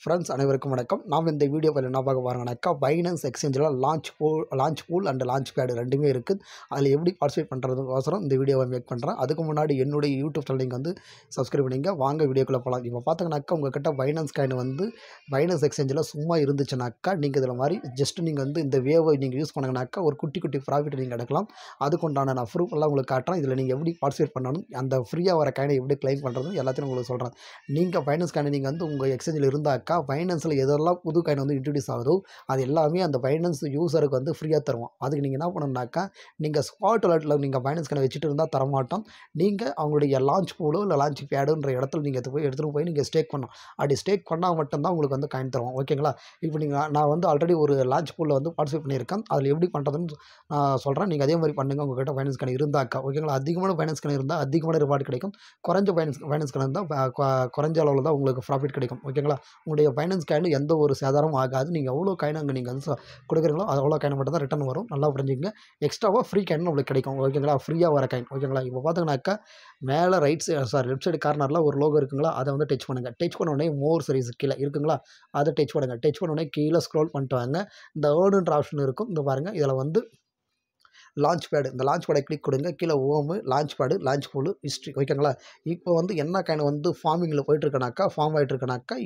Friends அனைவருக்கும் வணக்கம். நாம் இந்த வீடியோவில் என்ன பார்க்க போகிறோம்னாக்கா, பைனான்ஸ் எக்ஸ்சேஞ்சில் launch pool and launch pad ரெண்டுமே இருக்குது. அதில் எப்படி பார்ட்டிசிபேட் பண்ணுறதுக்கோசரம் இந்த வீடியோவை மேக் பண்ணுறேன். அதுக்கு முன்னாடி என்னுடைய யூடியூப் சேனல் நீங்கள் வந்து சப்ஸ்கிரைப் பண்ணிங்க. வாங்க வீடியோக்குள்ளே போகலாம். இப்போ பார்த்தீங்கன்னாக்கா, உங்கள்கிட்ட பைனான்ஸ் காயின் வந்து பைனான்ஸ் எக்ஸ்சேஞ்சில் சும்மா இருந்துச்சுனாக்கா, நீங்கள் இதில் மாதிரி ஜஸ்ட் நீங்கள் வந்து இந்த வேவை நீங்கள் யூஸ் பண்ணிங்கனாக்கா ஒரு குட்டி குட்டி ப்ராஃபிட் நீங்கள் எடுக்கலாம். அதுக்குண்டான நான் ப்ரூஃப் எல்லாம் உங்களுக்கு காட்டுறேன். இதில் நீங்கள் எப்படி பார்ட்டிசிபேட் பண்ணணும், அந்த ஃப்ரீயாக வர காயினை எப்படி கிளைம் பண்ணுறது எல்லாத்தையும் உங்களுக்கு சொல்கிறேன். நீங்கள் பைனான்ஸ் காயின் நீங்கள் வந்து உங்கள் எக்ஸ்சேஞ்சில் இருந்தாக்கா, பைனான்ஸில் எதெல்லாம் புது காயின் வந்து இன்ட்ரடியூஸ் ஆகுதோ அது எல்லாமே அந்த பைனான்ஸ் யூஸருக்கு வந்து ஃப்ரீயாக தருவோம். அதுக்கு நீங்கள் என்ன பண்ணணும்னாக்கா, நீங்கள் ஸ்பாட் வாலெட்டில் நீங்கள் பைனான்ஸ் காயின் வச்சுட்டு இருந்தால் தரமாட்டோம். நீங்கள் அவங்களுடைய லான்ச் பூலோ இல்லை லான்ச் பேடுன்ற இடத்துல நீங்கள் எடுத்துகிட்டு போய் நீங்கள் ஸ்டேக் பண்ணணும். அப்படி ஸ்டேக் பண்ணால் மட்டும்தான் உங்களுக்கு வந்து காயின் தருவோம். ஓகேங்களா? இப்போ நான் வந்து ஆல்ரெடி ஒரு லான்ச் பூலில் வந்து பார்ட்டிசிபேட் பண்ணியிருக்கேன். அதில் எப்படி பண்ணுறதுன்னு சொல்கிறேன். நீங்கள் அதே மாதிரி பண்ணுங்கள். உங்கள்கிட்ட பைனான்ஸ் காயின் இருந்தாக்கா. ஓகேங்களா? அதிகமான பைனான்ஸ் காயின் இருந்தால் அதிகமான ரிவார்டு கிடைக்கும். குறைஞ்ச பைனான்ஸ் காயின் இருந்தால் குறைஞ்ச அளவில் தான் உங்களுக்கு ப்ராஃபிட் கிடைக்கும். ஓகேங்களா? உங்களுடைய பைனான்ஸ் காயின் எந்த ஒரு சேதாரமும் ஆகாது. நீங்கள் எவ்வளோ காயின் அங்கே நீங்கள் வந்து கொடுக்குறீங்களோ அது அவ்வளோ காயின் மட்டும் தான் ரிட்டர்ன் வரும். நல்லா புரிஞ்சுக்கங்க. எக்ஸ்ட்ராவாக ஃப்ரீ காயின் உங்களுக்கு கிடைக்கும். ஓகேங்களா? ஃப்ரீயாக வர காயின். ஓகேங்களா? இப்போ பார்த்தீங்கன்னாக்கா, மேலே லெஃப்ட் சைடு கார்னரில் ஒரு லோகோ இருக்குங்களா, அதை வந்து டச் பண்ணுங்கள். டச் பண்ண உடனே மோர் சர்வீஸ் கீழே இருக்குங்களா, அதை டச் பண்ணுங்கள். டச் பண்ண உடனே கீழே ஸ்க்ரோல் பண்ணிட்டு வாங்க. இந்த ஏர்னுன்ற ஆப்ஷன் இருக்கும். இந்த பாருங்கள், இதில் வந்து லான்ச் பேடு, இந்த லான்ச் பேடை கிளிக் கொடுங்க. கீழே ஓமு, launch pad, launch pool, history. ஓகேங்களா? இப்போ வந்து என்ன காயின் வந்து ஃபார்ம் ஆகிட்டு இருக்கனாக்கா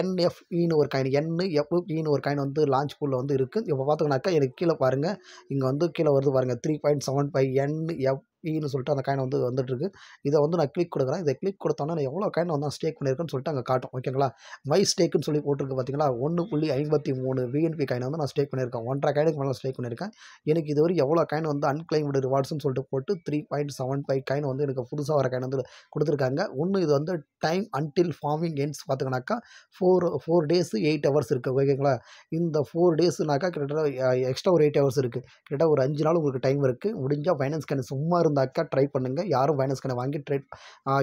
என்எஃப்இன்னு ஒரு காயின், என்எஃப்இன்னு ஒரு காயின் வந்து லான்ச் பூலில் வந்து இருக்குது. இப்போ பார்த்தீங்கன்னாக்கா, எனக்கு கீழே பாருங்கள், இங்கே வந்து கீழே வருது பாருங்கள், 3.75 என்எஃப்இன்னு சொல்லிட்டு அந்த காயின் வந்து வந்துட்டுருக்கு. இதை வந்து நான் கிளிக் கொடுக்குறேன். இதை கிளிக் கொடுத்தோன்னா நான் எவ்வளோ காயின் வந்து ஸ்டேக் பண்ணியிருக்கேன்னு சொல்லிட்டு அங்கே காட்டும். ஓகேங்களா? மை ஸ்டேக்குன்னு சொல்லி போட்டிருக்கு பார்த்தீங்களா, 1.53 விஎன்பி காயின் வந்து நான் ஸ்டேக் பண்ணியிருக்கேன். 1.5 காயினுக்கு மேலே ஸ்டேக் பண்ணியிருக்கேன். எனக்கு இதுவரை எவ்வளோ காயின் வந்து அன்கிளைம்டு ரிவார்ட்ஸ்னு சொல்லிட்டு போட்டு 3.75 காயின் வந்து எனக்கு புதுசாக வர காயின் வந்து கொடுத்துருக்காங்க. ஒன்று இது வந்து டைம் அன்டில் ஃபார்மிங் எண்ட்ஸ் பார்த்தீங்கன்னாக்கா 4 டேஸு 8 ஹவர்ஸ் இருக்குது. ஓகேங்களா? இந்த 4 டேஸுனாக்கா கிட்டத்தட்ட எக்ஸ்ட்ரா ஒரு 8 ஹவர்ஸ் இருக்குது. கிட்டத்தட்ட ஒரு 5 நாள் உங்களுக்கு டைம் இருக்குது. முடிஞ்சால் பைனான்ஸ் காயின் சும்மா இருந்தாக்கா ட்ரை பண்ணுங்கள். யாரும் பைனான்ஸ் காயின் வாங்கி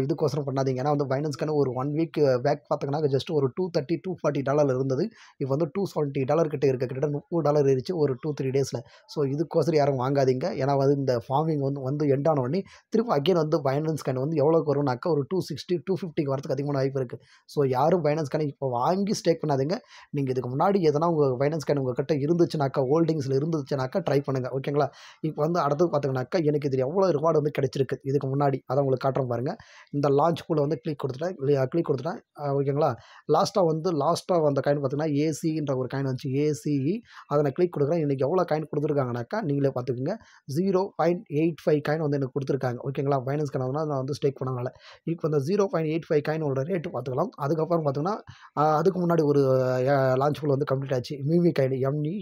இதுக்கோசரம் பண்ணாதீங்க. ஏன்னா வந்து பைனான்ஸ் காயின் ஒரு 1 வீக் பேக் பார்த்தீங்கன்னா ஜஸ்ட் ஒரு $230-240 இருந்தது. இப்போ வந்து $270 கிட்ட இருக்குது. கிட்டத்தட்ட $30 ஏறிச்சு ஒரு 2-3 டேஸில். ஸோ இதுக்கோசரம் யாரும் வாங்காதீங்க. ஏன்னா வந்து இந்த ஃபார்மிங் வந்து எண்ட் ஆன உடனே திரும்ப அகைன் வந்து பைனான்ஸ் காயின் வந்து எவ்வளோக்கு வரும்னாக்கா ஒரு 260-250 வரதுக்கு அதிகமான வாய்ப்பு இருக்குது. ஸோ யாரும் பைனான்ஸ் காயின் இப்போ வாங்கி ஸ்டேக் பண்ணாதீங்க. நீங்கள் இதுக்கு முன்னாடி எதனா உங்கள் பைனான்ஸ் காயின் உங்கள்கிட்ட இருந்துச்சுனாக்கா, ஹோல்டிங்ஸில் இருந்துச்சுனாக்கா ட்ரை பண்ணுங்கள். ஓகேங்களா? இப்போ வந்து அடுத்தது பார்த்தீங்கன்னாக்கா, எனக்கு இது எவ்வளோ ரிவார்டு வந்து கிடைச்சிருக்கு இதுக்கு முன்னாடி, அதை உங்களுக்கு காட்டுறேன் பாருங்கள். இந்த லான்ச் பூலை வந்து கிளிக் கொடுத்துட்டேன். ஓகேங்களா? லாஸ்ட்டாக அந்த காயின் பார்த்தீங்கன்னா ஏசின்ற ஒரு காயின் வந்துச்சு, ஏசிஇ. அதை நான் கிளிக் கொடுக்குறேன். இன்றைக்கி எவ்வளோ காயின் கொடுத்துருக்காங்கனாக்கா நீங்களே பார்த்துக்குங்க. 0.85 காயின் வந்து எனக்கு கொடுத்துருக்காங்க. ஓகேங்களா? பைனான்ஸ் காயின் நான் வந்து ஸ்டேக் பண்ணனால. இப்போ இந்த 0.85 காயினோட ரேட்டு பார்த்துக்கலாம். அதுக்கப்புறம் பார்த்தீங்கன்னா, அதுக்கு முன்னாடி ஒரு லான்ச் பூல் வந்து கம்ப்ளீட் ஆச்சு. மிமி காயின்,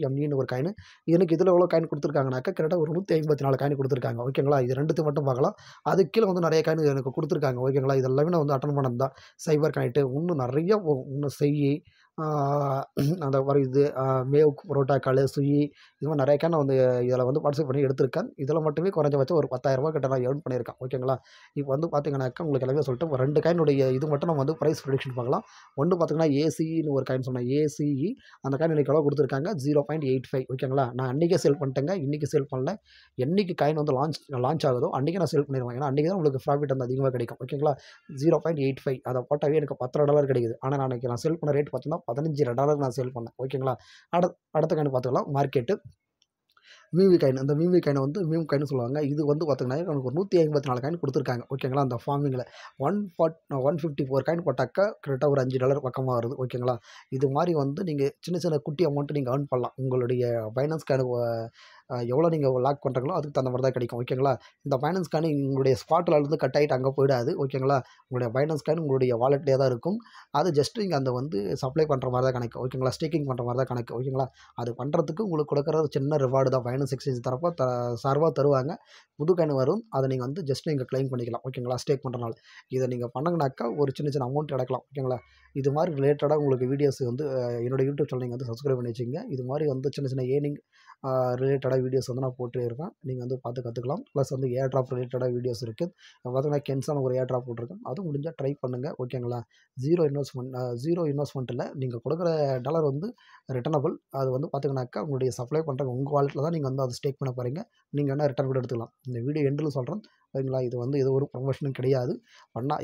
எம்இன்னு ஒரு காயின். எனக்கு இதில் எவ்வளோ காயின் கொடுத்துருக்காங்கனாக்கா கிட்டத்தட்ட ஒரு 154 காயின் கொடுத்துருக்காங்க. ஓகேங்களா? இது ரெண்டுத்தையும் மட்டும் பார்க்கலாம். அதுக்கு கீழே வந்து நிறைய காயின் எனக்கு கொடுத்துருக்காங்க. ஓகேங்களா? இதெல்லாமே நான் வந்து அட்டன் பண்ணது தான். சைபர் கனெக்ட் இன்னும் நிறைய இன்னும் செய்யி, அந்த மாதிரி இது மேவுக் புரோட்டாக்கால், சுயி, இது மாதிரி நிறைய காயின் நான் வந்து இதில் வந்து பார்ட்டிசிபேட் பண்ணி எடுத்திருக்கேன். இதில் மட்டுமே குறைஞ்சபட்சம் ஒரு $10,000 கிட்ட நான் ஏர்ன் பண்ணியிருக்கேன். ஓகேங்களா? இப்போ வந்து பார்த்தீங்கன்னாக்கா, உங்களுக்கு எல்லாமே சொல்லிட்டு 2 காயினுடைய இது மட்டும் நம்ம வந்து ப்ரைஸ் ப்ரெடிக்ஷன் பார்க்கலாம். ஒன்று பார்த்தீங்கன்னா ஏசிஇன்னு ஒரு காயின் சொன்னேன், ஏசிஇ. அந்த காயின் எனக்கு எவ்வளோ கொடுத்துருக்காங்க, 0.85. ஓகேங்களா? நான் அன்றைக்கே சேல் பண்ணிட்டேங்க. இன்றைக்கி சேல் பண்ணல. என்றைக்கு காயின் வந்து லான்ச் ஆகுதோ அன்றைக்கி நான் சேல் பண்ணிடுவேன். ஏன்னா அன்றைக்கி தான் உங்களுக்கு ப்ராஃபிட் வந்து அதிகமாக கிடைக்கும். ஓகேங்களா? 0.85 அதை போட்டாவே எனக்கு $10 கிடைக்குது. ஆனால் நான் சேல் பண்ண ரேட் பார்த்தீங்கன்னா $15 நான் சேல் பண்ணேன். ஓகேங்களா? அடுத்த காயின் பார்த்துக்கலாம். Market Mivi coin. அந்த மீவி காயினை வந்து மீம் காயின்னு சொல்லுவாங்க. இது வந்து பார்த்தீங்கன்னா எனக்கு ஒரு 154 காயின் கொடுத்துருக்காங்க. ஓகேங்களா? அந்த ஃபார்மிங்கில் 154 காயின் போட்டாக்கா கிட்டத்தட்ட ஒரு $5 பக்கமாக வருது. ஓகேங்களா? இது மாதிரி வந்து நீங்கள் சின்ன சின்ன குட்டி அமௌண்ட்டு நீங்கள் ஏர்ன் பண்ணலாம். உங்களுடைய பைனான்ஸ் காயின் எவ்வளோ நீங்கள் லாக் பண்ணுறீங்களோ அதுக்கு தகுந்த மாதிரி தான் கிடைக்கும். ஓகேங்களா? இந்த பைனான்ஸ் காயின் உங்களுடைய ஸ்பாட்டில் கட் ஆகிட்டு அங்கே போயிடாது. ஓகேங்களா? உங்களுடைய பைனான்ஸ் காயின் உங்களுடைய வாலெட்லேயே தான் இருக்கும். அது ஜஸ்ட் நீங்கள் அந்த வந்து சப்ளை பண்ணுற மாதிரி தான் கணக்கு. ஓகேங்களா? ஸ்டேக்கிங் பண்ணுற மாதிரி தான் கணக்கு. ஓகேங்களா? அது பண்ணுறதுக்கு உங்களுக்கு கொடுக்குற ஒரு சின்ன ரிவார்டு தான் பைனான்ஸ் எக்ஸ்சேஞ்ச் தரப்போ சார்பாக தருவாங்க. புது காயின் வரும். அதை நீங்கள் வந்து ஜஸ்ட் நீங்கள் கிளைம் பண்ணிக்கலாம். ஓகேங்களா? ஸ்டேக் பண்ணுறனால இதை நீங்கள் பண்ணங்கனாக்கா ஒரு சின்ன சின்ன அமௌண்ட் எடுக்கலாம். ஓகேங்களா? இது மாதிரி ரிலேட்டடாக உங்களுக்கு வீடியோஸ் வந்து என்னோடய யூடியூப் சேனல் நீங்கள் வந்து சப்ஸ்கிரைப் பண்ணி வச்சுங்க. இது மாதிரி வந்து சின்ன சின்ன ஏர்னிங் ரிலேட்டடாக வீடியோஸ் வந்து நான் போட்டே இருப்பேன். நீங்கள் வந்து பார்த்து கற்றுக்கலாம். ப்ளஸ் வந்து ஏர் ட்ராப் ரிலேட்டடாக வீடியோஸ் இருக்குது. பார்த்தீங்கன்னா கென்ஸான ஒரு ஏர் ட்ராப் போட்டிருக்கேன். அதுவும் முடிஞ்சால் ட்ரை பண்ணுங்கள். ஓகேங்களா? ஜீரோ இன்வெஸ்ட்மெண்ட்டில் நீங்கள் கொடுக்குற டாலர் வந்து ரிட்டர்னபிள். அது வந்து பார்த்தீங்கன்னாக்கா உங்களுடைய சப்ளை பண்ணுற உங்கள் வாலெட்டில் தான் நீங்கள் வந்து அதை ஸ்டேக் பண்ண போகிறீங்க. நீங்கள் வேணால் ரிட்டர்ன் கூட எடுத்துக்கலாம். இந்த வீடியோ எண்டில் சொல்கிறேன். ஓகேங்களா. இது வந்து எது ஒரு ப்ரமோஷனும் கிடையாது.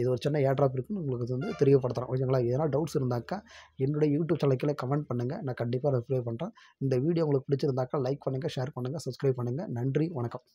இது ஒரு சின்ன ஏர் ட்ராப் இருக்குன்னு உங்களுக்கு வந்து தெரியப்படுத்துறேன். ஓகேங்களா. எதனா டவுட்ஸ் இருந்தாக்கா என்னுடைய யூடியூப் சேனல் கீழ கமெண்ட் பண்ணுங்க. நான் கண்டிப்பா ரிப்ளை பண்றேன். இந்த வீடியோ உங்களுக்கு பிடிச்சிருந்தாக்கா லைக் பண்ணுங்க, ஷேர் பண்ணுங்க, சப்ஸ்கிரைப் பண்ணுங்க. நன்றி, வணக்கம்.